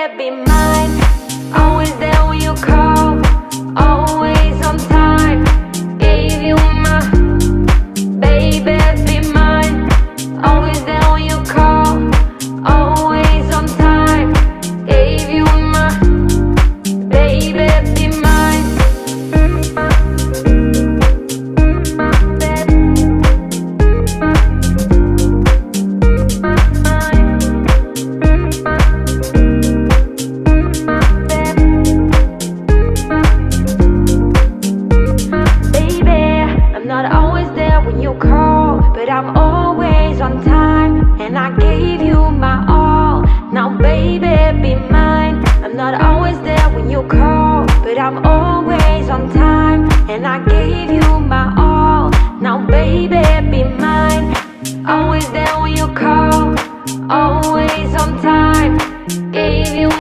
Be mine, always there when you call, always on time. Gave you my baby, be mine, always there when you call, always on time. Gave you my baby, be mine. Not always there when you call, but I'm always on time, and I gave you my all. Now baby, be mine. I'm not always there when you call, but I'm always on time, and I gave you my all. Now baby, be mine. Always there when you call, always on time.